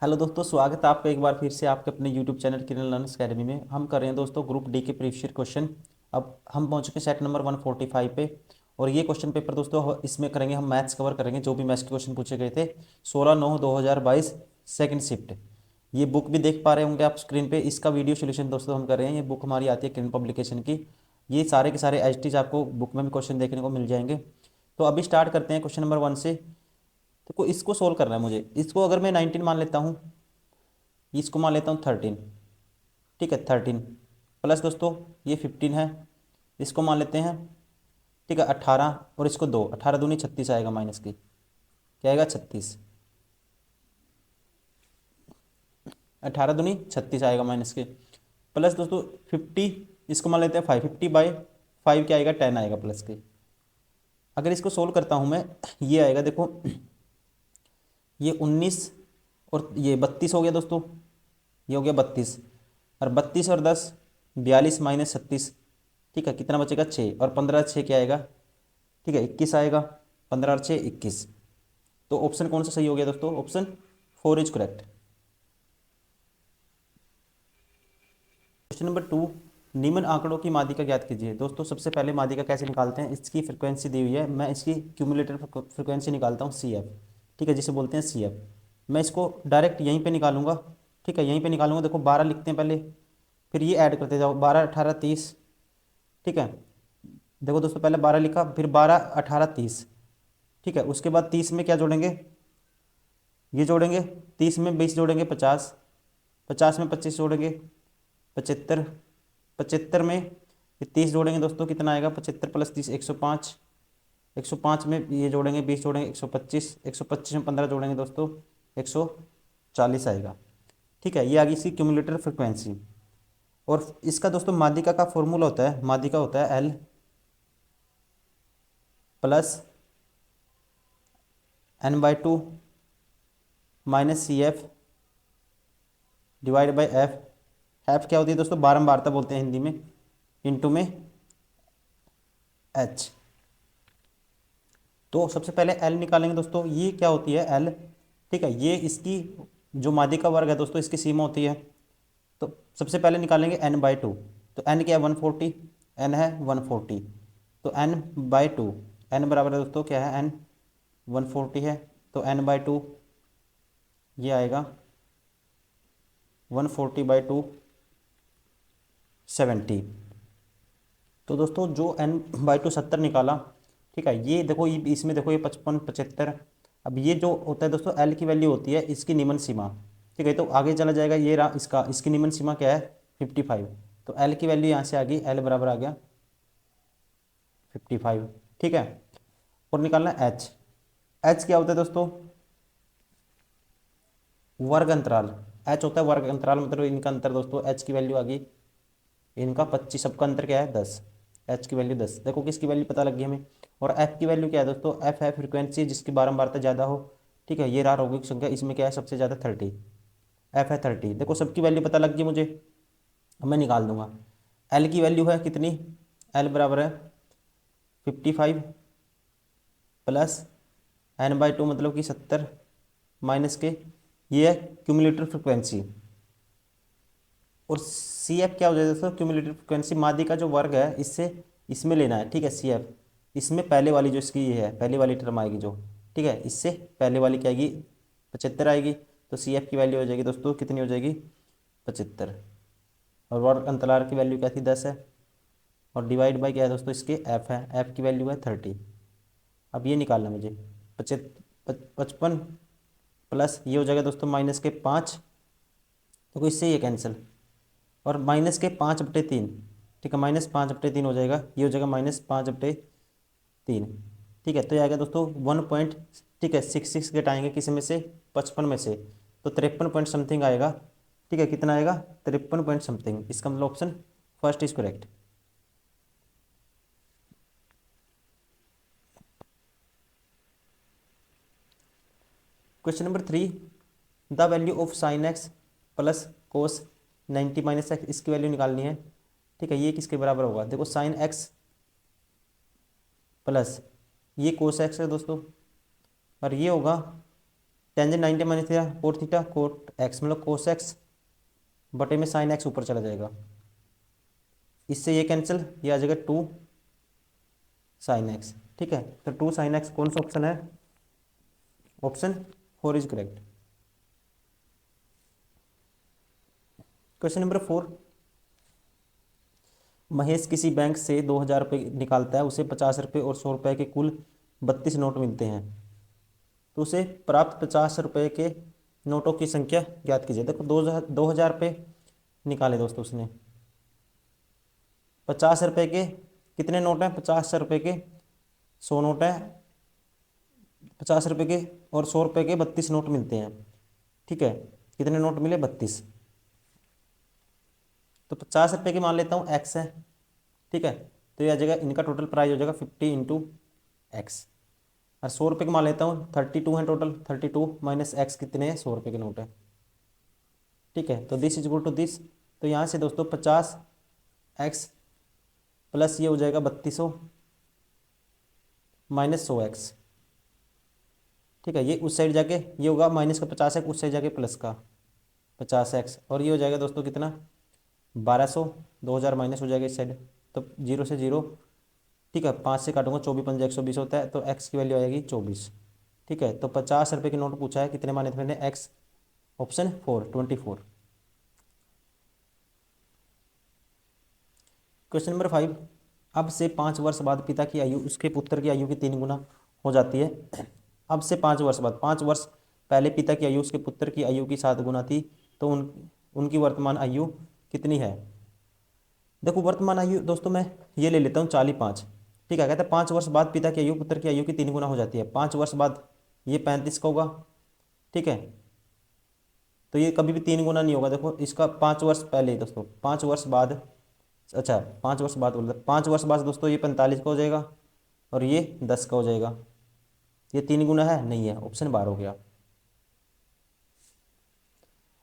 Hello दोस्तों, स्वागत है आपका एक बार फिर से आपके अपने यूट्यूब चैनल किरण लर्नर्स अकेडमी में। हम कर रहे हैं दोस्तों ग्रुप डी के प्रीवियस ईयर क्वेश्चन। अब हम पहुंच चुके सेट नंबर 145 पे। और ये क्वेश्चन पेपर दोस्तों इसमें करेंगे, हम मैथ्स कवर करेंगे, जो भी मैथ्स के क्वेश्चन पूछे गए थे 16/9/2022 सेकंड शिफ्ट। ये बुक भी देख पा रहे होंगे आप स्क्रीन पे। इसका वीडियो सोल्यूशन दोस्तों हम कर रहे हैं। ये बुक हमारी आती है किरण पब्लिकेशन की। ये सारे के सारे एच आपको बुक में भी क्वेश्चन देखने को मिल जाएंगे। तो अभी स्टार्ट करते हैं क्वेश्चन नंबर 1 से। तो इसको सोल्व करना है मुझे। इसको अगर मैं 19 मान लेता हूँ, इसको मान लेता हूँ 13। ठीक है, 13 प्लस दोस्तों ये 15 है, इसको मान लेते हैं। ठीक है, 18 और इसको 2, 18 दूनी 36 आएगा, माइनस की क्या आएगा 36। 18 दूनी 36 आएगा माइनस के। प्लस दोस्तों 50, इसको मान लेते हैं 5, 50/5 क्या आएगा 10 आएगा प्लस के। अगर इसको सोल्व करता हूँ मैं, ये आएगा देखो, ये 19 और ये 32 हो गया दोस्तों। ये हो गया 32, और 32 और 10 42 माइनस 36। ठीक है, कितना बचेगा 6, और 15 6 क्या आएगा, ठीक है 21 आएगा। 15 और 6 21। तो ऑप्शन कौन सा सही हो गया दोस्तों, option 4 is correct. Question number 2, निम्न आंकड़ों की माध्यिका ज्ञात कीजिए। दोस्तों सबसे पहले माध्यिका कैसे निकालते हैं, इसकी फ्रिक्वेंसी दी हुई है, मैं इसकी क्यूमुलेटर फ्रिक्वेंसी निकालता हूँ सी एफ। ठीक है, जिसे बोलते हैं सी एफ। मैं इसको डायरेक्ट यहीं पे निकालूंगा। ठीक है, यहीं पे निकालूंगा। देखो 12 लिखते हैं पहले, फिर ये ऐड करते जाओ, 12 18 30। ठीक है, देखो दोस्तों पहले 12 लिखा, फिर 12 18 30। ठीक है, उसके बाद 30 में क्या जोड़ेंगे, ये जोड़ेंगे। 30 में 20 जोड़ेंगे 50, 50 में 25 जोड़ेंगे 75, 75 में ये 30 जोड़ेंगे दोस्तों, कितना आएगा 75 प्लस 30 105, 105 में ये जोड़ेंगे 20 जोड़ेंगे 125, 125 में 15 जोड़ेंगे दोस्तों 140 आएगा। ठीक है, ये आ गई इसकी क्यूमुलेटर फ्रिक्वेंसी। और इसका दोस्तों माध्यिका का फॉर्मूला होता है, माध्यिका होता है L plus n/2 minus C F divide by F. F क्या होती है दोस्तों, बारंबारता बोलते हैं हिंदी में, इनटू में एच। तो सबसे पहले एल निकालेंगे दोस्तों, ये क्या होती है एल। ठीक है, ये इसकी जो माध्यिका वर्ग है दोस्तों, इसकी सीमा होती है। तो सबसे पहले निकालेंगे n/2। तो n क्या है 140, n है 140। तो n/2, n बराबर है दोस्तों क्या है n 140 है। तो n/2 ये आएगा 140/2 70। तो दोस्तों जो n/2 70 निकाला। ठीक है, ये देखो, ये इसमें देखो ये 55 75। अब ये जो होता है दोस्तों एल की वैल्यू होती है इसकी निम्न सीमा। ठीक है, तो आगे चला जाएगा, ये रहा इसका, इसकी निम्न सीमा क्या है 55। तो एल की वैल्यू यहाँ से आ गई, एल बराबर आ गया 55। ठीक है, और निकालना एच। एच क्या होता है दोस्तों, वर्ग अंतराल। एच होता है वर्ग अंतराल, मतलब इनका अंतर दोस्तों, एच की वैल्यू आ गई इनका 25, सबका अंतर क्या है 10। एच की वैल्यू 10, देखो किसकी वैल्यू पता लगी हमें। और एफ की वैल्यू क्या है दोस्तों, एफ है फ्रीक्वेंसी जिसकी बारंबारता ज़्यादा हो। ठीक है, ये रहा रोगिक संख्या, इसमें क्या है सबसे ज़्यादा 30। एफ है 30, देखो सबकी वैल्यू पता लग गई मुझे। अब मैं निकाल दूंगा। एल की वैल्यू है कितनी, एल बराबर है 55 प्लस n/2 मतलब कि 70 माइनस के, ये है क्यूमुलेटर फ्रिक्वेंसी। और सी एफ क्या हो जाएगा दोस्तों, क्यूमुलेटिव फ्रिक्वेंसी मादी का जो वर्ग है इससे इसमें लेना है। ठीक है, सी एफ इसमें पहले वाली जो इसकी ये है, पहले वाली टर्म आएगी जो, ठीक है इससे पहले वाली क्या आएगी 75 आएगी। तो सी एफ की वैल्यू हो जाएगी दोस्तों, कितनी हो जाएगी 75। और वर्ग अंतराल की वैल्यू क्या थी 10 है, और डिवाइड बाई क्या है दोस्तों इसके एफ है, एफ की वैल्यू है 30। अब ये निकालना मुझे 55 प्लस ये हो जाएगा दोस्तों -5। तो इससे ये कैंसिल, और -5/3। ठीक है, -5/3 हो जाएगा, ये हो जाएगा -5/3। ठीक है, तो ये आएगा दोस्तों 1 पॉइंट, ठीक है 66 घटाएंगे किसी में से 55 में से, तो 53 पॉइंट समथिंग आएगा। ठीक है, कितना आएगा 53 पॉइंट समथिंग। इसका मतलब option first is correct. Question number 3, the value of sine x plus cos 90 minus x, इसकी वैल्यू निकालनी है। ठीक है, ये किसके बराबर होगा, देखो साइन एक्स प्लस ये कोस एक्स है दोस्तों, और ये होगा tangent 90 minus theta cot theta cot x मतलब कोस एक्स बटे में साइन एक्स ऊपर चला जाएगा, इससे ये कैंसिल, ये आ जाएगा 2 साइन एक्स। ठीक है, तो 2 साइन एक्स कौन सा ऑप्शन है? Option 4 is correct. Question number 4, Mahesh किसी बैंक से 2,000 रुपये निकालता है, उसे 50 रुपये और 100 रुपये के कुल 32 नोट मिलते हैं, तो उसे प्राप्त 50 रुपये के नोटों की संख्या ज्ञात कीजिए। देखो 2,000 रुपये निकाले दोस्तों उसने, 50 रुपये के कितने नोट हैं? 50 रुपये के 100 नोट हैं, 50 रुपये के और 100 रुपये के 32 नोट मिलते हैं। ठीक है, कितने नोट मिले? 32। तो 50 रुपये की मान लेता हूँ एक्स है। ठीक है, तो ये आ जाएगा, इनका टोटल प्राइस हो जाएगा 50 इंटू एक्स। और 100 रुपये की मान लेता हूँ 32 है टोटल, 32 माइनस एक्स कितने हैं? 100 रुपये के नोट है। ठीक है, तो this is equal to this. तो यहाँ से दोस्तों 50x प्लस ये हो जाएगा 3200 माइनस 100x। ठीक है, ये उस साइड जाके ये होगा माइनस का 50x, उस साइड जाके प्लस का 50x, और ये हो जाएगा दोस्तों कितना? 1200, 2000 माइनस हो जाएगा इस साइड, तो 0 से 0। ठीक है, 5 से काटूंगा, 24 पंजे 120 होता है, तो x की वैल्यू आएगी 24। ठीक है, तो 50 रुपये के नोट पूछा है, कितने माने थे मैंने? x, option 4 24। क्वेश्चन नंबर 5, अब से 5 वर्ष बाद पिता की आयु उसके पुत्र की आयु की 3 गुना हो जाती है। अब से 5 वर्ष बाद, 5 वर्ष पहले पिता की आयु उसके पुत्र की आयु की 7 गुना थी, तो उनकी वर्तमान आयु कितनी है? देखो वर्तमान आयु दोस्तों मैं ये ले लेता हूँ 45। ठीक है, कहते हैं 5 वर्ष बाद पिता की आयु पुत्र की आयु की 3 गुना हो जाती है। 5 वर्ष बाद ये 35 का होगा। ठीक है, तो ये कभी भी 3 गुना नहीं होगा। देखो इसका 5 वर्ष पहले दोस्तों, 5 वर्ष बाद, अच्छा 5 वर्ष बाद बोल रहे, 5 वर्ष बाद दोस्तों ये 45 का हो जाएगा और ये 10 का हो जाएगा। ये 3 गुना है? नहीं है, ऑप्शन 12 हो गया।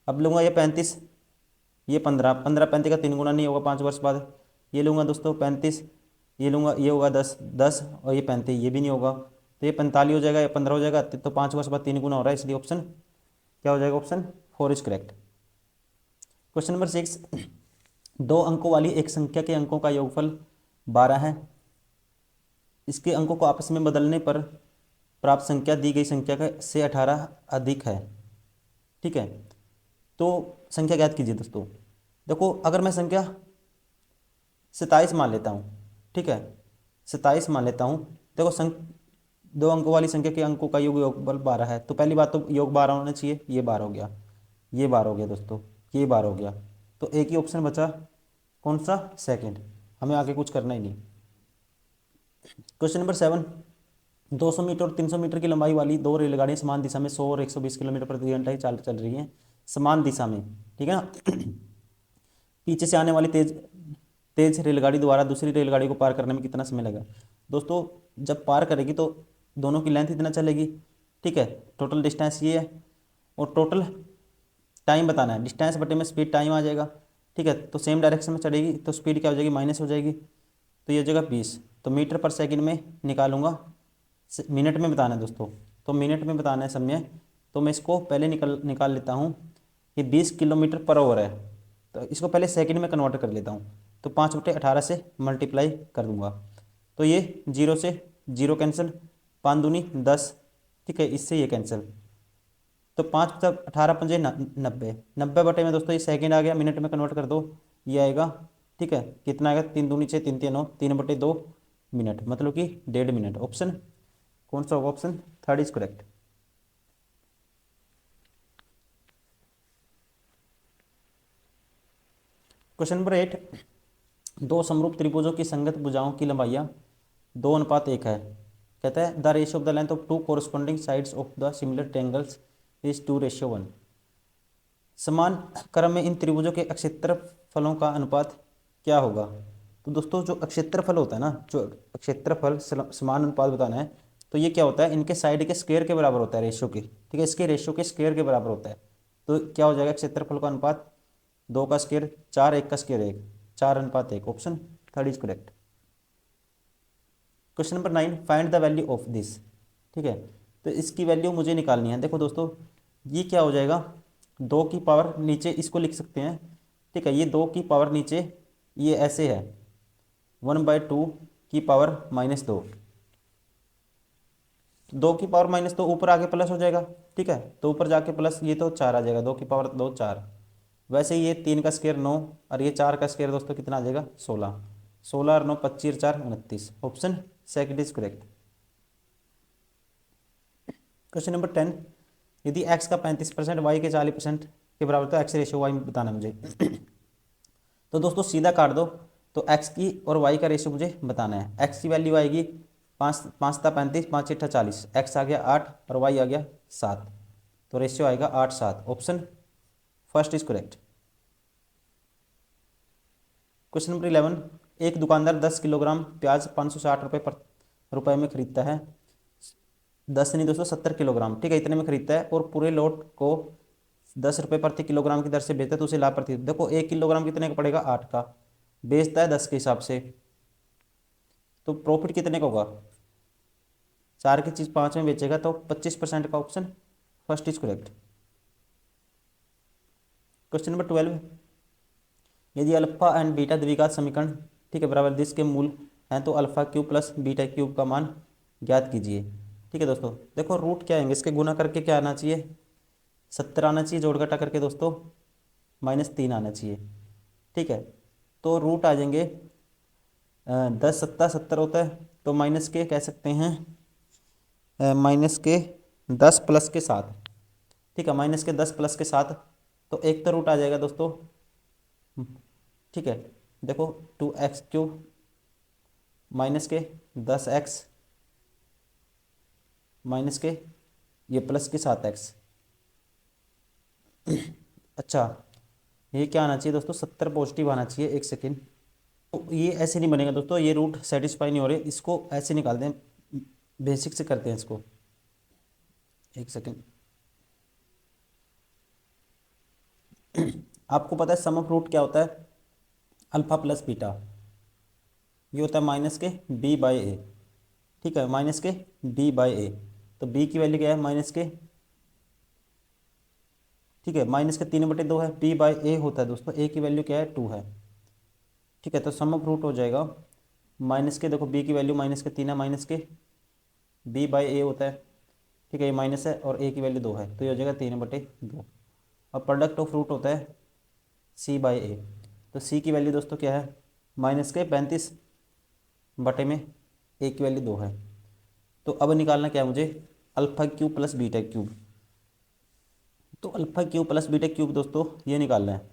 अब लूँगा ये 35, ये 15, 15 35 का 3 गुना नहीं होगा 5 वर्ष बाद। ये लूँगा दोस्तों 35, ये लूँगा, ये होगा 10 10 और ये 35, ये भी नहीं होगा, तो ये 45 हो जाएगा, या 15 हो जाएगा। तो 5 वर्ष बाद 3 गुना हो रहा है, इसलिए ऑप्शन क्या हो जाएगा? Option 4 is correct. Question number 6, 2 अंकों वाली एक संख्या के अंकों का योगफल 12 है, इसके अंकों को आपस में बदलने पर प्राप्त संख्या दी गई संख्या का से 18 अधिक है। ठीक है, तो संख्या ज्ञात कीजिए दोस्तों। देखो अगर मैं संख्या 27 मान लेता हूँ, ठीक है 27 मान लेता हूँ। देखो 2 अंकों वाली संख्या के अंकों का योगफल 12 है, तो पहली बात तो योग 12 होना चाहिए, ये 12 हो गया, ये 12 हो गया दोस्तों, ये 12 हो गया। तो एक ही ऑप्शन बचा, कौन सा? सेकंड, हमें आगे कुछ करना ही नहीं। क्वेश्चन नंबर 7, 200 मीटर और 300 मीटर की लंबाई वाली 2 रेलगाड़ियां समान दिशा में 100 और 120 किलोमीटर प्रति घंटा ही चल रही हैं, समान दिशा में। ठीक है ना। पीछे से आने वाली तेज रेलगाड़ी द्वारा दूसरी रेलगाड़ी को पार करने में कितना समय लगा? दोस्तों जब पार करेगी तो दोनों की लेंथ इतना चलेगी। ठीक है, टोटल डिस्टेंस ये है और टोटल टाइम बताना है, डिस्टेंस बटे में स्पीड टाइम आ जाएगा। ठीक है, तो सेम डायरेक्शन में चलेगी तो स्पीड क्या हो जाएगी? माइनस हो जाएगी, तो ये हो जाएगा 20। तो मीटर पर सेकंड में निकालूंगा, मिनट में बताना है दोस्तों, तो मिनट में बताना है समय, तो मैं इसको पहले निकाल लेता हूँ। ये 20 किलोमीटर पर आवर है, तो इसको पहले सेकंड में कन्वर्ट कर लेता हूँ, तो 5/18 से मल्टीप्लाई कर दूंगा, तो ये 0 से 0 कैंसिल, 5 दूनी 10। ठीक है, इससे ये कैंसिल, तो 5/18 पंजे 90, 90 बटे में दोस्तों ये सेकंड आ गया, मिनट में कन्वर्ट कर दो, ये आएगा। ठीक है, कितना आएगा? 3 दूनी 6, 3 3 9, 3/2 मिनट, मतलब कि 1.5 मिनट। ऑप्शन कौन सा होगा? Option 3 is correct. Question number 8, 2 समरूप त्रिभुजों की संगत भुजाओं की लंबाइयाँ 2:1 है। कहता है the ratio of the length of 2 corresponding sides of the similar triangles is 2:1। समान क्रम में इन त्रिभुजों के क्षेत्रफलों का अनुपात क्या होगा? तो दोस्तों जो क्षेत्रफल होता है ना, जो क्षेत्रफल समान अनुपात बताना है, तो ये क्या होता है? इनके साइड के स्क्वायर के बराबर होता है, रेशियो के। ठीक है, इसके रेशियो के स्क्वायर के बराबर होता है, तो क्या हो जाएगा? क्षेत्रफल का अनुपात 2 का स्क्वायर 4, 1 का square 1, 4:1। Option 3 is correct. Question number 9, find the value of this. ठीक है, तो इसकी वैल्यू मुझे निकालनी है। देखो दोस्तों ये क्या हो जाएगा, 2 की पावर नीचे इसको लिख सकते हैं, ठीक है, ये 2 की पावर नीचे ये ऐसे है 1/2 की पावर -2, 2 की पावर -2 ऊपर आके प्लस हो जाएगा, ठीक है, तो ऊपर जाके प्लस, ये तो 4 आ जाएगा, 2 की पावर 2 4। वैसे ही ये 3 का स्क्वायर 9, और ये 4 का स्क्वायर दोस्तों कितना आ जाएगा 16, 16 और 9 25 4 29, option second is correct. Question number 10, यदि x का 35% y के 40% के बराबर, तो x रेशियो y बताना है मुझे। तो दोस्तों सीधा काट दो, तो x की और y का रेशियो मुझे बताना है। x की वैल्यू आएगी 5 5 × 35, 5 × 40, x आ गया 8 और y आ गया 7, तो रेशियो आएगा 8 7, option first is correct. Question number 11, एक दुकानदार 10 किलोग्राम प्याज 560 रुपये में खरीदता है, 10 नहीं दोस्तों 70 किलोग्राम, ठीक है, इतने में खरीदता है, और पूरे लोट को 10 रुपये प्रति किलोग्राम की दर से बेचता है, तो उसे लाभ प्रति, देखो 1 किलोग्राम कितने का पड़ेगा 8 का, बेचता है 10 के हिसाब से, तो प्रॉफिट कितने का होगा, 4 की चीज़ 5 में बेचेगा तो 25% का, option first is correct. Question number 12, यदि अल्फा एंड बीटा द्विघात समीकरण, ठीक है, बराबर 10 के मूल हैं, तो alpha cube plus beta cube का मान ज्ञात कीजिए। ठीक है दोस्तों, देखो रूट क्या आएंगे इसके, गुना करके क्या आना चाहिए 70 आना चाहिए, जोड़ घटा करके दोस्तों -3 आना चाहिए, ठीक है, तो रूट आ जाएंगे 10 7 70 होता है, तो माइनस के कह सकते हैं माइनस के 10 प्लस के 7, ठीक है, माइनस के 10 प्लस के 7, तो एक तो रूट आ जाएगा दोस्तों, ठीक है, देखो 2x³ माइनस के 10x माइनस के ये प्लस के 7x। अच्छा, ये क्या आना चाहिए दोस्तों 70 पॉजिटिव आना चाहिए, एक सेकेंड, तो ये ऐसे नहीं बनेगा दोस्तों, ये रूट सेटिस्फाई नहीं हो रहे, इसको ऐसे निकाल दें, बेसिक से करते हैं इसको, एक सेकेंड। आपको पता है सम ऑफ रूट क्या होता है, अल्फा प्लस बीटा, ये होता है -b/a, ठीक है, -b/a, तो b की वैल्यू क्या है -, ठीक है, -3/2 है, b/a होता है दोस्तों, a की वैल्यू क्या है 2 है, ठीक है, तो सम ऑफ रूट हो जाएगा देखो b की वैल्यू -3 है, b/a होता है, ठीक है, ये माइनस है, और a की वैल्यू 2 है, तो ये हो जाएगा 3/2, और प्रोडक्ट ऑफ रूट होता है c/a, तो c की वैल्यू दोस्तों क्या है -35 a की वैल्यू 2 है, तो अब निकालना क्या है मुझे alpha cube plus beta cube, तो alpha cube plus beta cube दोस्तों ये निकालना है,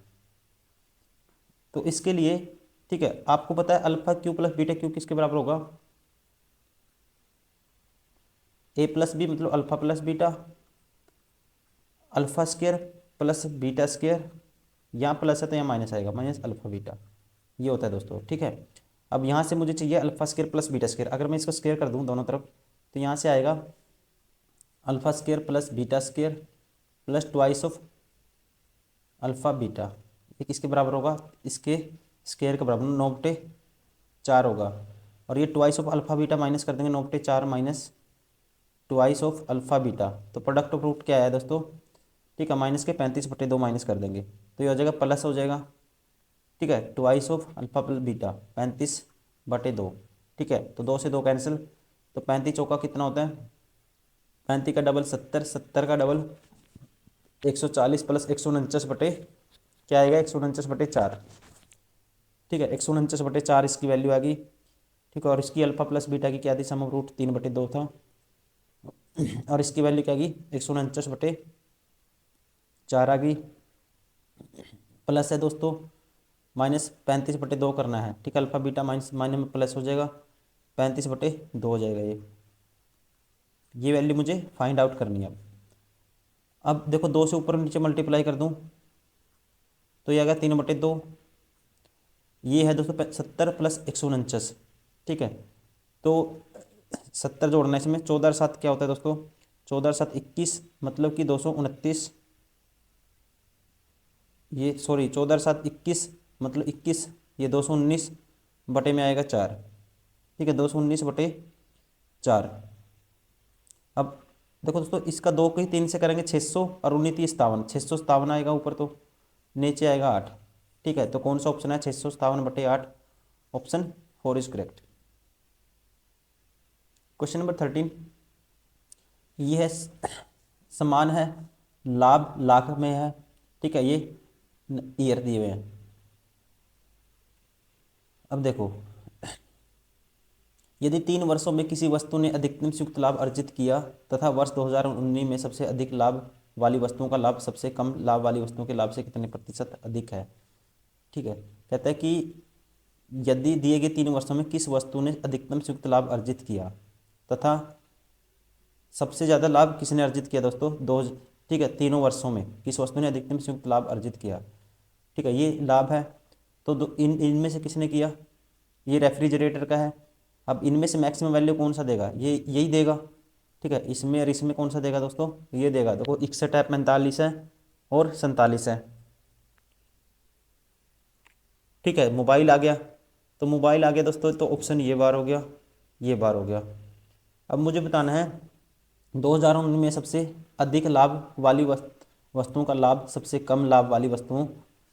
तो इसके लिए, ठीक है, आपको पता है alpha cube plus beta cube किसके बराबर होगा, a+b मतलब alpha plus beta, alpha square plus beta square, यहाँ प्लस है तो यहाँ माइनस आएगा, माइनस अल्फा बीटा, ये होता है दोस्तों, ठीक है। अब यहाँ से मुझे चाहिए alpha square plus beta square, अगर मैं इसको स्क्वायर कर दूँ दोनों तरफ, तो यहाँ से आएगा alpha square plus beta square plus twice of alpha beta, ये किसके बराबर होगा, इसके स्क्वायर के बराबर 9/4 होगा, और ये twice of alpha beta minus कर देंगे, 9/4 minus twice of alpha beta, तो प्रोडक्ट ऑफ रूट क्या है दोस्तों, ठीक है, माइनस के 35/2 माइनस कर देंगे, तो ये हो जाएगा प्लस हो जाएगा, ठीक है, twice of alpha plus beta 35/2, ठीक है, तो 2 से 2 कैंसिल, तो 35 चौका कितना होता है 35 का डबल 70, 70 का डबल 140 प्लस 149 बटे क्या आएगा 149/4, ठीक है, 149/4 इसकी वैल्यू आ गई, ठीक है, और इसकी अल्फा प्लस बीटा की क्या थी सम ऑफ रूट 3/2 था, और इसकी वैल्यू क्या आ गई 149/4 आ गई, प्लस है दोस्तों -35/2 करना है, ठीक है, अल्फा बीटा माइनस माइनस में प्लस हो जाएगा 35/2 हो जाएगा, ये वैल्यू मुझे फाइंड आउट करनी है। अब देखो 2 से ऊपर नीचे मल्टीप्लाई कर दूं, तो ये आ गया 3/2, ये है दोस्तों 70 प्लस 149, ठीक है, तो 70 जोड़ना है इसमें, 14 और 7 क्या होता है दोस्तों 14 और 7 21, मतलब कि 229, ये सॉरी 14 और 7 21 मतलब 21, ये 219 बटे में आएगा 4, ठीक है, 219/4। अब देखो दोस्तों, इसका 2 को ही 3 से करेंगे 600 और 19 57, 657 आएगा ऊपर, तो नीचे आएगा 8। ठीक है, तो कौन सा ऑप्शन है 657/8? Option 4 is correct. Question number 13, ये है समान है, लाभ लाख में है। ठीक है, ये ईयर दिए हुए हैं। अब देखो, यदि 3 वर्षों में किसी वस्तु ने अधिकतम संयुक्त लाभ अर्जित किया तथा वर्ष 2019 में सबसे अधिक लाभ वाली वस्तुओं का लाभ सबसे कम लाभ वाली वस्तुओं के लाभ से कितने प्रतिशत अधिक है। ठीक है, कहता है कि यदि दिए गए 3 वर्षों में किस वस्तु ने अधिकतम संयुक्त लाभ अर्जित किया तथा सबसे ज़्यादा लाभ किसने अर्जित किया दोस्तों, दो। ठीक है, तीनों वर्षों में किस वस्तु ने अधिकतम संयुक्त लाभ अर्जित किया। ठीक है, ये लाभ है, तो इनमें से किसने किया, ये रेफ्रिजरेटर का है। अब इनमें से मैक्सिमम वैल्यू कौन सा देगा, ये यही देगा। ठीक है, इसमें और इसमें कौन सा देगा दोस्तों, ये देगा। देखो 61 है, 45 है और 47 है। ठीक है, मोबाइल आ गया, तो मोबाइल आ गया दोस्तों, तो ऑप्शन ये बार हो गया, ये बार हो गया। अब मुझे बताना है 2019 में सबसे अधिक लाभ वाली वस्तुओं का लाभ सबसे कम लाभ वाली वस्तुओं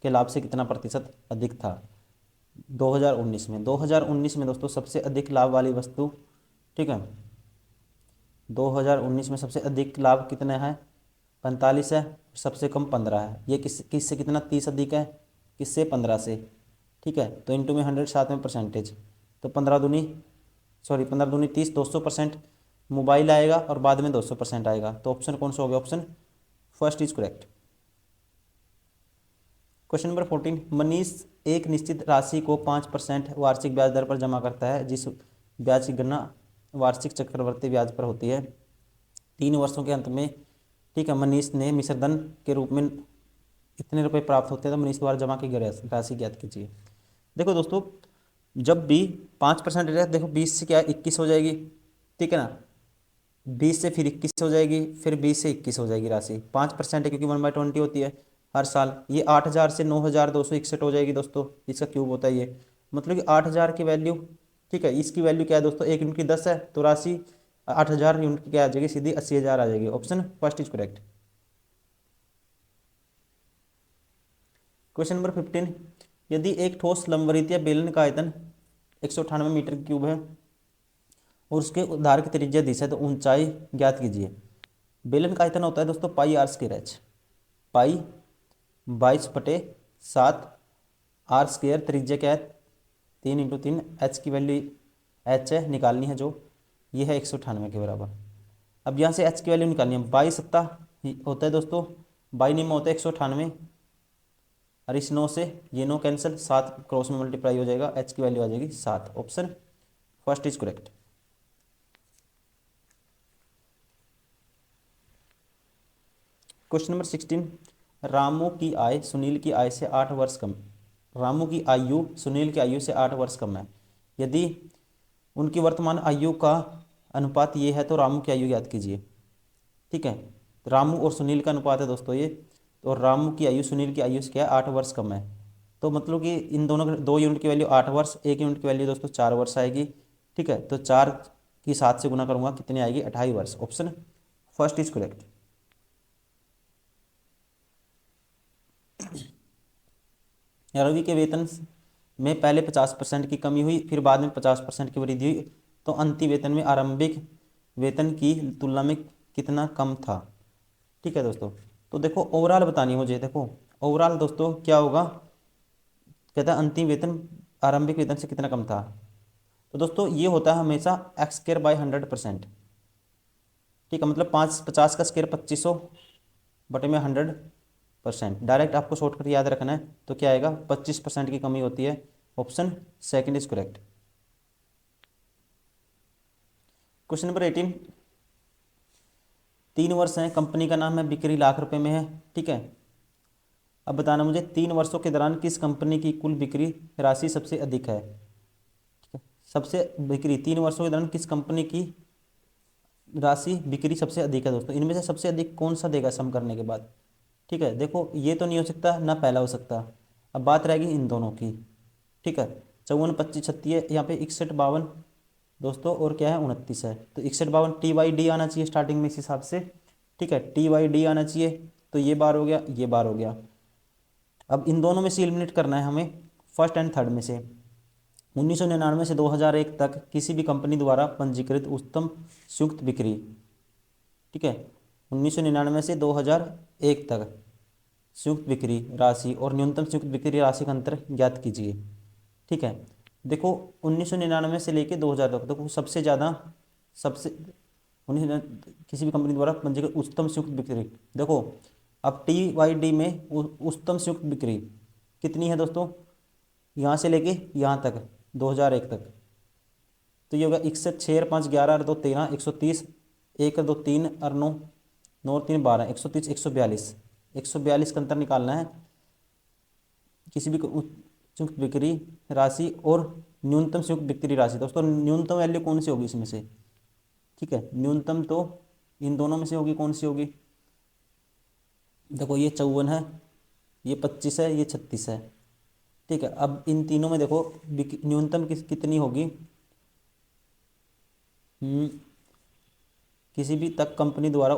के लाभ से कितना प्रतिशत अधिक था 2019 में। 2019 में दोस्तों सबसे अधिक लाभ वाली वस्तु, ठीक है, 2019 में सबसे अधिक लाभ कितना है, 45 है, सबसे कम 15 है। ये किससे कितना 30 अधिक है, किससे, 15 से। ठीक है, तो इंटू में 100 साथ में परसेंटेज, तो 15 दूनी 30, 200% मोबाइल आएगा और बाद में 200% आएगा। तो ऑप्शन कौन सा हो गया, option first is correct. Question number 14, Manish एक निश्चित राशि को 5% वार्षिक ब्याज दर पर जमा करता है, जिस ब्याज की गणना वार्षिक चक्रवृद्धि ब्याज पर होती है। 3 वर्षों के अंत में, ठीक है, मनीष ने मिश्रधन के रूप में इतने रुपए प्राप्त होते हैं, तो मनीष द्वारा जमा की गई राशि ज्ञात कीजिए। देखो दोस्तों, जब भी 5% रहेगा, देखो 20 से क्या 21 हो जाएगी। ठीक है ना, 20 से फिर 21 हो जाएगी, फिर 20 से 21 हो जाएगी राशि। 5% है क्योंकि 1/20 होती है हर साल। ये 8000 से 9261 हो जाएगी दोस्तों, इसका क्यूब होता है ये। मतलब कि 8000 की वैल्यू, ठीक है, इसकी वैल्यू क्या है दोस्तों, 1 यूनिट की 10 है, तो राशि 8000 यूनिट की क्या आ जाएगी, सीधी 80,000 आ जाएगी। Option first is correct. Question number 15, यदि एक ठोस लंबवृत्तीय बेलन का आयतन 198 मीटर क्यूब है और उसके उधार की त्रिज्या 10 है, तो ऊंचाई ज्ञात कीजिए। बेलन का आयतन होता है दोस्तों pi r square h, pi 22/7 r square, त्रिज्या क्या है 3 × 3, एच की वैल्यू एच है निकालनी है, जो ये है 198 के बराबर। अब यहाँ से एच की वैल्यू निकालनी है, 22 होता है दोस्तों, 22 में होता है 198, और इस 9 से ये 9 कैंसिल, 7 क्रॉस में मल्टीप्लाई हो जाएगा, एच की वैल्यू आ जाएगी 7। Option first is correct. Question number 16, Ramu की आय सुनील की आय से 8 वर्ष कम, रामू की आयु सुनील की आयु से 8 वर्ष कम है। यदि उनकी वर्तमान आयु का अनुपात ये है, तो रामू की आयु ज्ञात कीजिए। ठीक है, तो रामू और सुनील का अनुपात है दोस्तों ये, तो रामू की आयु सुनील की आयु से क्या है 8 वर्ष कम है। तो मतलब कि इन दोनों 2 यूनिट की वैल्यू 8 वर्ष, 1 यूनिट की वैल्यू दोस्तों 4 वर्ष आएगी। ठीक है, तो 4 की 7 से गुना करूंगा, कितनी आएगी 28 वर्ष। Option first is correct. Ravi के वेतन में पहले 50% की कमी हुई, फिर बाद में 50% की वृद्धि हुई, तो अंतिम वेतन में आरंभिक वेतन की तुलना में कितना कम था। ठीक है दोस्तों, तो देखो ओवरऑल बतानी है मुझे। देखो ओवरऑल दोस्तों क्या होगा, कहता है अंतिम वेतन आरंभिक वेतन से कितना कम था। तो दोस्तों ये होता है हमेशा x²/100%। ठीक है, मतलब 50 का स्क्वायर 2500 बटे में 100%। डायरेक्ट आपको शॉर्टकट याद रखना है, तो क्या आएगा 25% की कमी होती है। Option second is correct. Question number 18, 3 वर्ष हैं, कंपनी का नाम है, बिक्री लाख रुपए में है। ठीक है, अब बताना मुझे 3 वर्षों के दौरान किस कंपनी की कुल बिक्री राशि सबसे अधिक है। ठीक है, सबसे बिक्री 3 वर्षों के दौरान किस कंपनी की राशि बिक्री सबसे अधिक है दोस्तों, इनमें से सबसे अधिक कौन सा देगा सम करने के बाद। ठीक है, देखो ये तो नहीं हो सकता, ना पहला हो सकता। अब बात रहेगी इन दोनों की। ठीक है, 54, 25, 36, यहाँ पे 61, 52, दोस्तों, और क्या है 29 है, तो 61 52 TYD आना चाहिए स्टार्टिंग में इस हिसाब से। ठीक है, TYD आना चाहिए, तो ये बार हो गया, ये बार हो गया। अब इन दोनों में से एलिमिनेट करना है हमें, फर्स्ट एंड थर्ड में से। 1999 से 2001 तक किसी भी कंपनी द्वारा पंजीकृत उच्चतम संयुक्त बिक्री। ठीक है, 1999 से 2001 तक संयुक्त बिक्री राशि और न्यूनतम संयुक्त बिक्री राशि का अंतर ज्ञात कीजिए। ठीक है, देखो 1999 से लेके 2000 तक, देखो सबसे ज़्यादा, सबसे उन्नीस किसी भी कंपनी द्वारा पंजीकृत उच्चतम संयुक्त बिक्री। देखो अब TYD में उच्चतम संयुक्त बिक्री कितनी है दोस्तों, यहाँ से लेके यहाँ तक 2001 तक, तो ये होगा 61 6 और 5 11 और 2 13 130, 1 और 2 3 और 9 9 और 3 12 130 142, 142 का अंतर निकालना है किसी भी संयुक्त बिक्री राशि और न्यूनतम संयुक्त बिक्री राशि। दोस्तों न्यूनतम वैल्यू कौन सी होगी इसमें से, ठीक है, न्यूनतम तो इन दोनों में से होगी, कौन सी होगी, देखो ये 54 है, ये 25 है, ये 36 है। ठीक है, अब इन तीनों में देखो न्यूनतम कितनी होगी, हम्म, किसी भी तक कंपनी द्वारा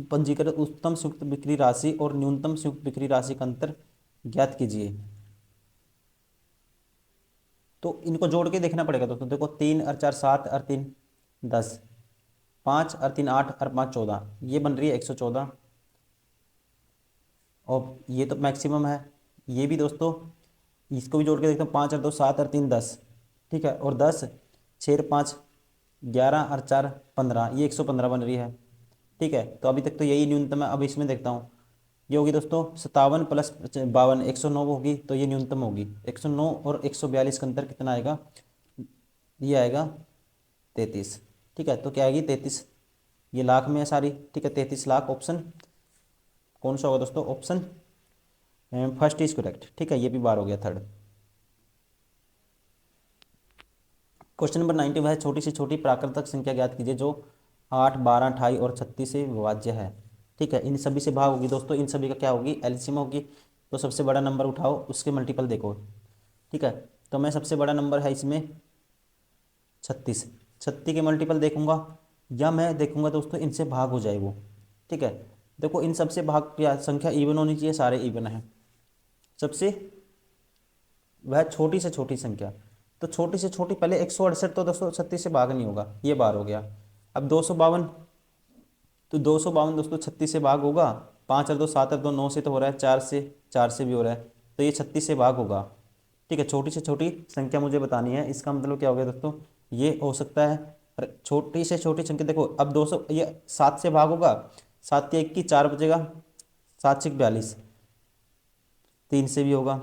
पंजीकृत उच्चतम संयुक्त बिक्री राशि और न्यूनतम संयुक्त बिक्री राशि का अंतर ज्ञात कीजिए। तो इनको जोड़ के देखना पड़ेगा दोस्तों। देखो 3 और 4 7 और 3 10, 5 और 3 8 और 5 14, ये बन रही है 114। और ये तो मैक्सिमम है, ये भी दोस्तों, इसको भी जोड़ के देखते हैं, 5 और 2 7 और 3 10। ठीक है, और 10 6 और 5 11 और 4 15, ये 115 बन रही है। ठीक है, तो अभी तक तो यही न्यूनतम है। अब इसमें देखता हूँ, ये होगी दोस्तों 57 प्लस 52 109 होगी, तो ये न्यूनतम होगी। 109 और 142 का अंतर कितना आएगा, ये आएगा 33। ठीक है, तो क्या आएगी 33, ये लाख में है सारी। ठीक है, 33 लाख, ऑप्शन कौन सा होगा दोस्तों, ऑप्शन फर्स्ट इज करेक्ट। ठीक है, ये भी बार हो गया, थर्ड। क्वेश्चन नंबर 90 वह छोटी से छोटी प्राकृतिक संख्या ज्ञात कीजिए जो 8 12 28 और 36 से विभाज्य है। ठीक है, इन सभी से भाग होगी दोस्तों, इन सभी का क्या होगी, एलसीएम होगी। तो सबसे बड़ा नंबर उठाओ, उसके मल्टीपल देखो। ठीक है, तो मैं सबसे बड़ा नंबर है इसमें 36, 36 के मल्टीपल देखूंगा, या मैं देखूंगा दोस्तों इनसे भाग हो जाए वो। ठीक है, देखो इन सबसे भाग क्या, संख्या इवन होनी चाहिए, सारे इवन है। सबसे वह छोटी से छोटी संख्या, तो छोटी से छोटी पहले 168, तो दोस्तों 36 से भाग नहीं होगा, ये बार हो गया। अब 252, तो 252 दोस्तों 36 से भाग होगा, 5 और 2 7 और 2 9 से तो हो रहा है, 4 से भी हो रहा है, तो ये 36 से भाग होगा। ठीक है, छोटी से छोटी संख्या मुझे बतानी है, इसका मतलब क्या हो गया दोस्तों, ये हो सकता है। छोटी से छोटी संख्या देखो, अब 200, ये 7 से भाग होगा, 7 के 1 की 4 बचेगा, 7 से 42, 3 से भी होगा।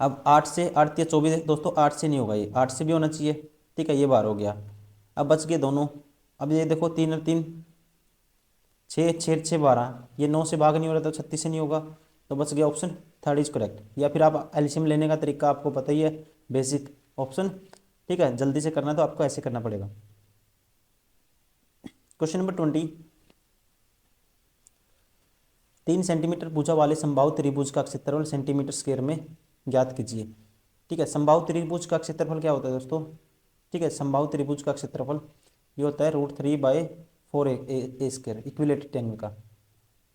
अब 8 से 8 या 24 दोस्तों, 8 से नहीं होगा, ये 8 से भी होना चाहिए। ठीक है, ये बार हो गया। अब बच गए दोनों, अब ये देखो 3 और 3 6 6 6 12, ये 9 से भाग नहीं हो रहा, तो 36 से नहीं होगा, तो बच गया ऑप्शन थर्ड इज करेक्ट। या फिर आप एलसीएम लेने का तरीका आपको पता ही है, बेसिक ऑप्शन। ठीक है, जल्दी से करना है तो आपको ऐसे करना पड़ेगा। क्वेश्चन नंबर 20, 3 सेंटीमीटर भुजा वाले समबाहु त्रिभुज का क्षेत्रफल सेंटीमीटर स्क्वायर में ज्ञात कीजिए। ठीक है, समबाहु त्रिभुज का क्षेत्रफल क्या होता है दोस्तों, ठीक है, समबाहु त्रिभुज का क्षेत्रफल ये होता है √3/4 ए स्क्वायर, इक्विलेटरल ट्रायंगल का।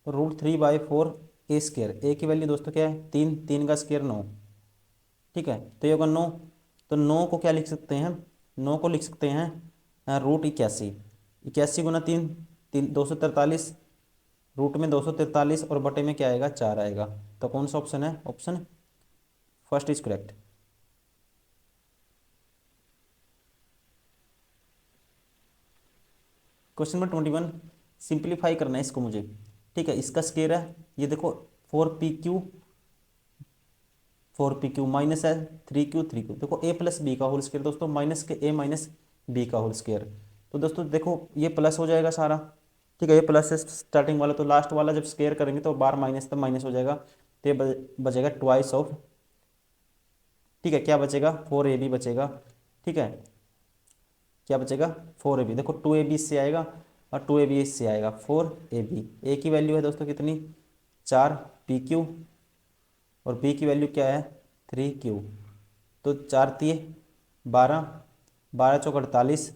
तो √3/4 ए स्क्वायर, ए की वैल्यू दोस्तों क्या है, 3, 3 का स्क्वायर 9। ठीक है, तो ये होगा 9, तो 9 को क्या लिख सकते हैं, 9 को लिख सकते हैं √81, 81 गुना 3 3 243, रूट में 243 और बटे में क्या आएगा, 4 आएगा। तो कौन सा ऑप्शन है, option first is correct. Question number 21, simplify करना है इसको मुझे। ठीक है, इसका स्क्वायर है, ये देखो 4PQ माइनस है 3Q, देखो a प्लस बी का होल स्क्वायर दोस्तों, माइनस के a माइनस बी का होल स्क्वायर। तो दोस्तों देखो ये प्लस हो जाएगा सारा। ठीक है, ये प्लस है स्टार्टिंग वाला, तो लास्ट वाला जब स्क्वायर करेंगे तो बार माइनस, तब माइनस हो जाएगा, तो ये बचेगा ट्वाइस ऑफ। ठीक है, क्या बचेगा, 4AB बचेगा। ठीक है, क्या बचेगा, 4AB, देखो 2AB इससे आएगा और 2AB इससे आएगा, 4AB। ए की वैल्यू है दोस्तों कितनी, 4PQ, और बी की वैल्यू क्या है, 3Q। तो 4 3 12, 12×4 = 48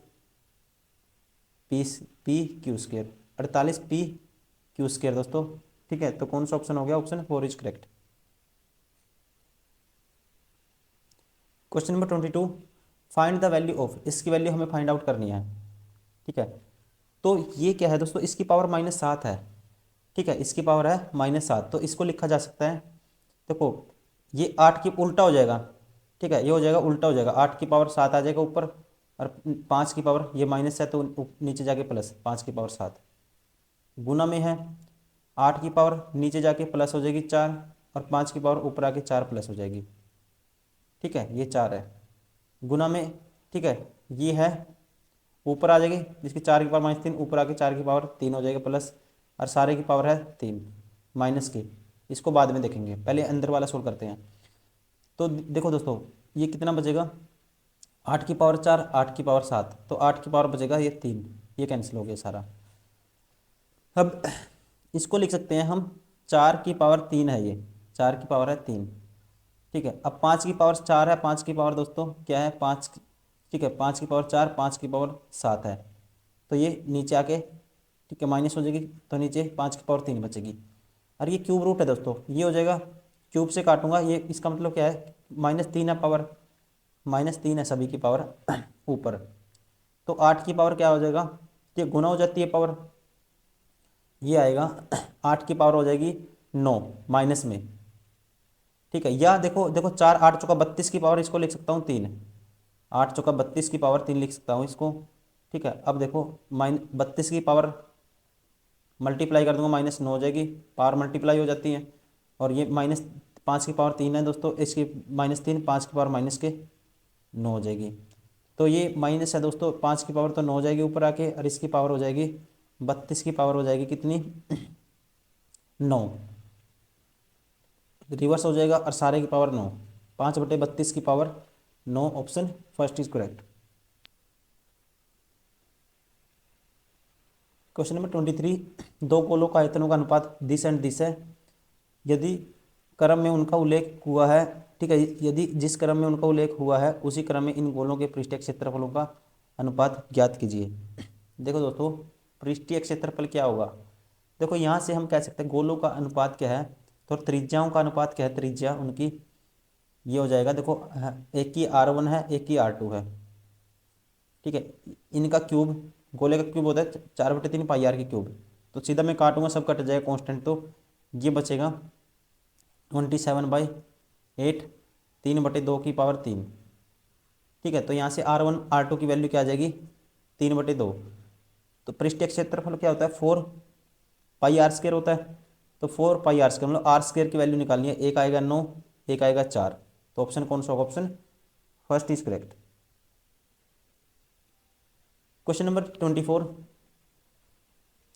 P P Q square 48 P Q square दोस्तों। ठीक है, तो कौन सा ऑप्शन हो गया? Option 4 is correct. Question number 22, find the value of, इसकी वैल्यू हमें फाइंड आउट करनी है। ठीक है, तो ये क्या है दोस्तों? इसकी पावर -7 है। ठीक है, इसकी पावर है -7, तो इसको लिखा जा सकता है, देखो ये 8 की उल्टा हो जाएगा। ठीक है, ये हो जाएगा उल्टा हो जाएगा, 8 की पावर 7 आ जाएगा ऊपर, और 5 की पावर, ये माइनस है तो नीचे जाके प्लस, 5 की पावर 7 गुना में है, 8 की पावर नीचे जाके प्लस हो जाएगी 4, और 5 की पावर ऊपर आके 4 प्लस हो जाएगी। ठीक है, ये 4 है गुना में। ठीक है, ये है ऊपर आ जाएगी, जिसकी 4 की पावर -3, ऊपर आके 4 की पावर 3 हो जाएगा प्लस, और सारे की पावर है 3 माइनस की। इसको बाद में देखेंगे, पहले अंदर वाला सोल्व करते हैं। तो देखो दोस्तों, ये कितना बचेगा? 8 की पावर 4, 8 की पावर 7, तो 8 की पावर बचेगा ये 3, ये कैंसिल हो गया सारा। अब इसको लिख सकते हैं हम, 4 की पावर 3 है ये, 4 की पावर है 3। ठीक है, अब 5 की पावर 4 है, 5 की पावर दोस्तों क्या है? 5। ठीक है, 5 की पावर 4, 5 की पावर 7 है, तो ये नीचे आके, ठीक है, माइनस हो जाएगी, तो नीचे 5 की पावर 3 बचेगी। और ये क्यूब रूट है दोस्तों, ये हो जाएगा, क्यूब से काटूंगा, ये इसका मतलब क्या है? -3 है पावर, -3 है सभी की पावर ऊपर, तो 8 की पावर क्या हो जाएगा? ये गुना हो जाती है पावर, ये आएगा 8 की पावर हो जाएगी 9 माइनस में। ठीक है, या देखो देखो 4, 8 × 4 = 32 की पावर, इसको लिख सकता हूँ 3, 8 × 32 की पावर 3 लिख सकता हूँ इसको। ठीक है, अब देखो -32 की पावर मल्टीप्लाई कर दूंगा, -9 हो जाएगी, पावर मल्टीप्लाई हो जाती है, और ये -5 की पावर 3 है दोस्तों, इसकी -3, 5 की पावर माइनस के 9 हो जाएगी, तो ये माइनस है दोस्तों, 5 की पावर तो 9 हो जाएगी ऊपर आके, और इसकी पावर हो जाएगी 32 की पावर हो जाएगी कितनी? 9, रिवर्स हो जाएगा, और सारे की पावर 9, 5/32 की power 9, option first is correct. Question number 23, दो गोलों का आयतनों का अनुपात दिस एंड दिस है, यदि क्रम में उनका उल्लेख हुआ है। ठीक है, यदि जिस क्रम में उनका उल्लेख हुआ है उसी क्रम में इन गोलों के पृष्ठीय क्षेत्रफलों का अनुपात ज्ञात कीजिए। देखो दोस्तों, पृष्ठीय क्षेत्रफल क्या होगा? देखो यहाँ से हम कह सकते हैं गोलों का अनुपात क्या है, तो त्रिज्याओं का अनुपात क्या है? त्रिज्या उनकी ये हो जाएगा, देखो एक की R1 है, एक की R2 है। ठीक है, इनका क्यूब, गोले का क्यूब होता है 4/3 πr की क्यूब, तो सीधा मैं काटूंगा, सब कट जाएगा कांस्टेंट, तो ये बचेगा 27/8, 3/2 की पावर 3। ठीक है, तो यहाँ से R1 R2 की वैल्यू क्या आ जाएगी? 3/2। तो पृष्ठीय क्षेत्रफल क्या होता है? 4πr² होता है, तो 4πr², मतलब R² की वैल्यू निकालनी है, एक आएगा 9, एक आएगा 4, तो ऑप्शन कौन सा होगा? Option first is correct. Question number 24,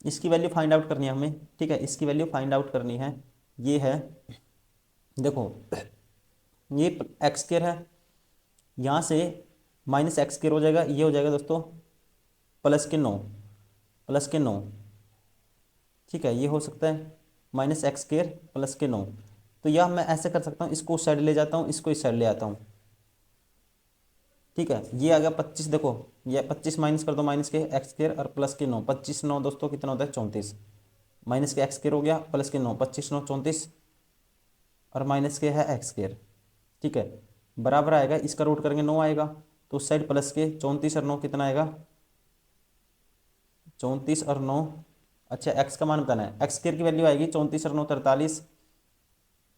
इसकी वैल्यू फाइंड आउट करनी है हमें। ठीक है, इसकी वैल्यू फाइंड आउट करनी है, ये है, देखो ये x² है, यहाँ से -x² हो जाएगा, ये हो जाएगा दोस्तों +9, +9। ठीक है, ये हो सकता है -x² +9, तो यह मैं ऐसे कर सकता हूँ, इसको उस साइड ले जाता हूँ, इसको इस साइड ले आता हूँ। ठीक है, ये आ गया 25, देखो ये 25 माइनस कर दो, माइनस के x² और प्लस के 9, 25 9 दोस्तों कितना होता है? 34, माइनस के x² हो गया, प्लस के 9, 25 9 34, और माइनस के है x²। ठीक है, बराबर आएगा, इसका रूट करेंगे 9 आएगा, तो उस साइड प्लस के 34 और 9 कितना आएगा? 34 और 9, अच्छा x का मान बताना है, x² की वैल्यू आएगी 34 और 9 43,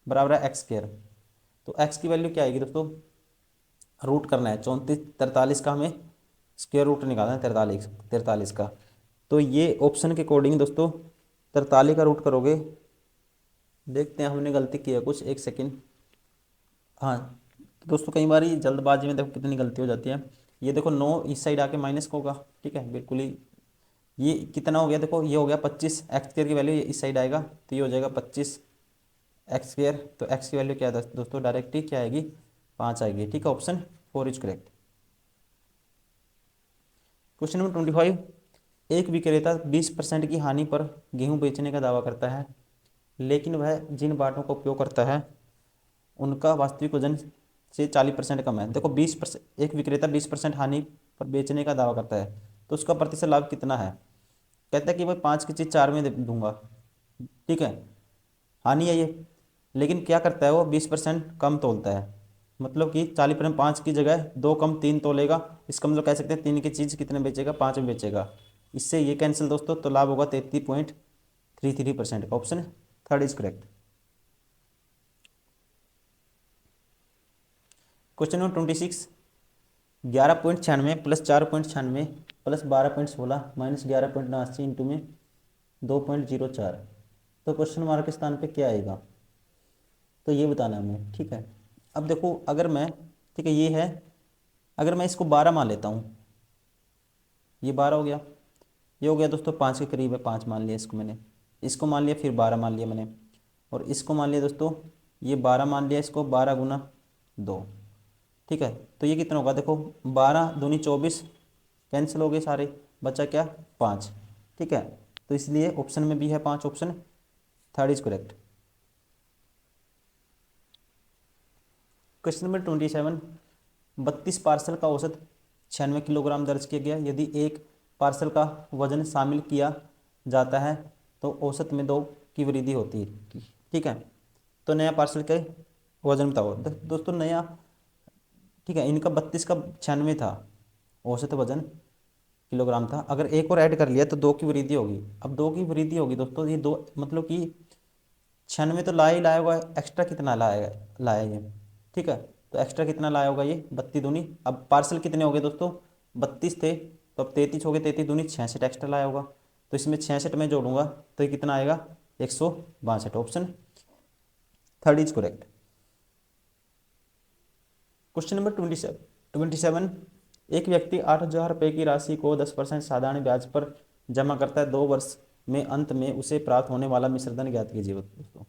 बराबर है x²। तो x की वैल्यू क्या आएगी दोस्तों? रूट करना है 34 43 का, हमें स्क्वायर रूट निकालना है 43 का, तो ये ऑप्शन के अकॉर्डिंग दोस्तों 43 का रूट करोगे, देखते हैं हमने गलती की है कुछ, एक सेकंड। हाँ, तो दोस्तों कई बार ये जल्दबाजी में देखो कितनी गलती हो जाती है। ये देखो 9 इस साइड आके माइनस का होगा, ठीक है बिल्कुल ही, ये कितना हो गया? देखो ये हो गया 25, x² की वैल्यू इस साइड आएगा, तो ये हो जाएगा 25 x², तो x की वैल्यू क्या है दोस्तों? डायरेक्ट ही क्या आएगी? 5 आएगी। ठीक है, option 4 is correct. Question number 25, एक विक्रेता 20% की हानि पर गेहूं बेचने का दावा करता है, लेकिन वह जिन बाटों का उपयोग करता है उनका वास्तविक वजन से 40% कम है। देखो 20%, एक विक्रेता 20% हानि पर बेचने का दावा करता है तो उसका प्रतिशत लाभ कितना है। कहता है कि भाई 5 की चीज़ 4 में दूंगा, ठीक है, हानि है ये। लेकिन क्या करता है वो 20% कम तोलता है, मतलब कि 40% 5 की जगह 2 कम 3 तोलेगा। इसका मतलब कह सकते हैं 3 की चीज़ कितने बेचेगा, 5 में बेचेगा। इससे ये कैंसिल दोस्तों, तो लाभ होगा 33.33% का। Option third is correct. Question number 26, 11.96 plus 4.96 plus 12.16 minus 11.89 into में 2.04, तो क्वेश्चन मार्क के स्थान पे क्या आएगा, तो ये बताना है हमें, ठीक है। अब देखो अगर मैं, ठीक है ये है, अगर मैं इसको 12 मान लेता हूँ, ये 12 हो गया, ये हो गया दोस्तों 5 के करीब है, 5 मान लिया इसको मैंने, इसको मान लिया, फिर 12 मान लिया मैंने, और इसको मान लिया दोस्तों, ये 12 मान लिया, इसको 12 गुना 2, ठीक है। तो ये कितना होगा, देखो 12 दूनी 24, कैंसिल हो गए सारे, बचा क्या 5, ठीक है। तो इसलिए ऑप्शन में भी है 5, option third is correct. Question number 27, 32 parcel का औसत 96 किलोग्राम दर्ज किया गया। यदि एक पार्सल का वजन शामिल किया जाता है तो औसत में 2 की वृद्धि होती है, ठीक है। तो नया पार्सल के वजन बताओ दोस्तों, नया, ठीक है, इनका 32 का 96 था औसत वजन, किलोग्राम था, अगर एक और ऐड कर लिया तो 2 की वृद्धि होगी। अब 2 की वृद्धि होगी दोस्तों, ये 2 मतलब कि 96 तो लाया ही लाया होगा, एक्स्ट्रा कितना लाया लाया ये, ठीक है। तो एक्स्ट्रा कितना लाया होगा ये, 32 दूनी, अब पार्सल कितने हो गए दोस्तों, 32 थे, तो अब 33 हो गए, 33 दूनी 66 एक्स्ट्रा लाया होगा, तो इसमें 66 में जोड़ूंगा तो ये कितना आएगा 162। Option third is correct. Question number 27, एक व्यक्ति 8,000 रुपये की राशि को 10% साधारण ब्याज पर जमा करता है, 2 वर्ष में अंत में उसे प्राप्त होने वाला मिश्रधन ज्ञात कीजिए। दोस्तों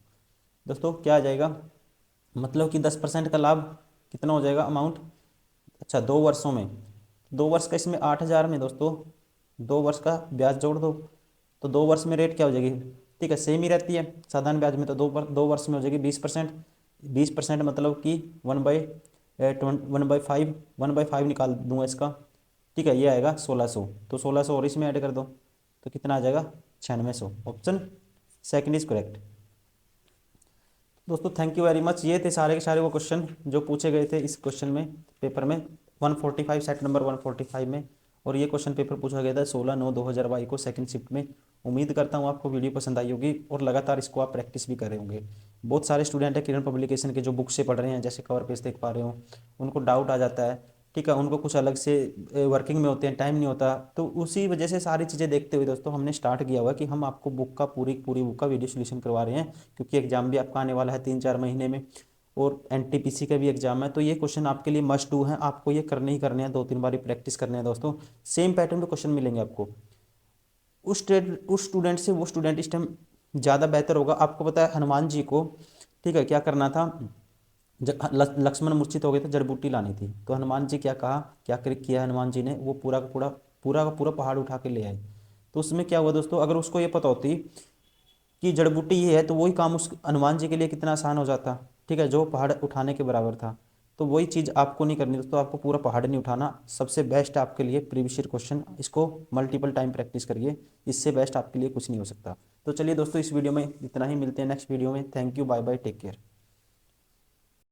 दोस्तों क्या आ जाएगा, मतलब कि 10% का लाभ कितना हो जाएगा अमाउंट, अच्छा 2 वर्षों में, 2 वर्ष का, इसमें 8,000 में दोस्तों 2 वर्ष का ब्याज जोड़ दो, तो 2 वर्ष में रेट क्या हो जाएगी, ठीक है सेम ही रहती है साधारण ब्याज में, तो 2 वर्ष में हो जाएगी 20%, 20% मतलब कि 1/5, 1/5 निकाल दूंगा इसका, ठीक है, ये आएगा 1,600, तो 1,600 और इसमें ऐड कर दो तो कितना आ जाएगा 9600। Option second is correct. दोस्तों थैंक यू वेरी मच, ये थे सारे के सारे वो क्वेश्चन जो पूछे गए थे इस क्वेश्चन में, पेपर में 145, सेट नंबर 145 में, और ये क्वेश्चन पेपर पूछा गया था 16/9/2022 को सेकंड शिफ्ट में। उम्मीद करता हूँ आपको वीडियो पसंद आई होगी और लगातार इसको आप प्रैक्टिस भी कर रहे होंगे। बहुत सारे स्टूडेंट है किरण पब्लिकेशन के जो बुक से पढ़ रहे हैं, जैसे कवर पेज देख पा रहे हो, उनको डाउट आ जाता है, ठीक है, उनको कुछ अलग से वर्किंग में होते हैं, टाइम नहीं होता, तो उसी वजह से सारी चीज़ें देखते हुए दोस्तों हमने स्टार्ट किया हुआ कि हम आपको बुक का पूरी पूरी बुक का वीडियो सोल्यूशन करवा रहे हैं, क्योंकि एग्जाम भी आपका आने वाला है 3-4 महीने में, और एनटीपीसी का भी एग्जाम है, तो ये क्वेश्चन आपके लिए मस्ट डू है, आपको ये करने ही करने हैं, 2-3 बार प्रैक्टिस करने हैं दोस्तों। सेम पैटर्न में क्वेश्चन मिलेंगे आपको, उस स्टूडेंट से वो स्टूडेंट इस टाइम ज़्यादा बेहतर होगा। आपको पता है हनुमान जी को, ठीक है, क्या करना था, लक्ष्मण मूर्छित हो गए थे, जड़ बूटी लानी थी, तो हनुमान जी क्या कहा, क्या किया हनुमान जी ने, वो पूरा का पूरा पहाड़ उठा के ले आए। तो उसमें क्या हुआ दोस्तों, अगर उसको ये पता होती कि जड़ बूटी ये है, तो वही काम उस हनुमान जी के लिए कितना आसान हो जाता, ठीक है, जो पहाड़ उठाने के बराबर था। तो वही चीज़ आपको नहीं करनी दोस्तों, आपको पूरा पहाड़ नहीं उठाना, सबसे बेस्ट आपके लिए प्रीवियस ईयर क्वेश्चन, इसको मल्टीपल टाइम प्रैक्टिस करिए, इससे बेस्ट आपके लिए कुछ नहीं हो सकता। तो चलिए दोस्तों इस वीडियो में इतना ही, मिलते हैं नेक्स्ट वीडियो में, thank you, bye bye, take care.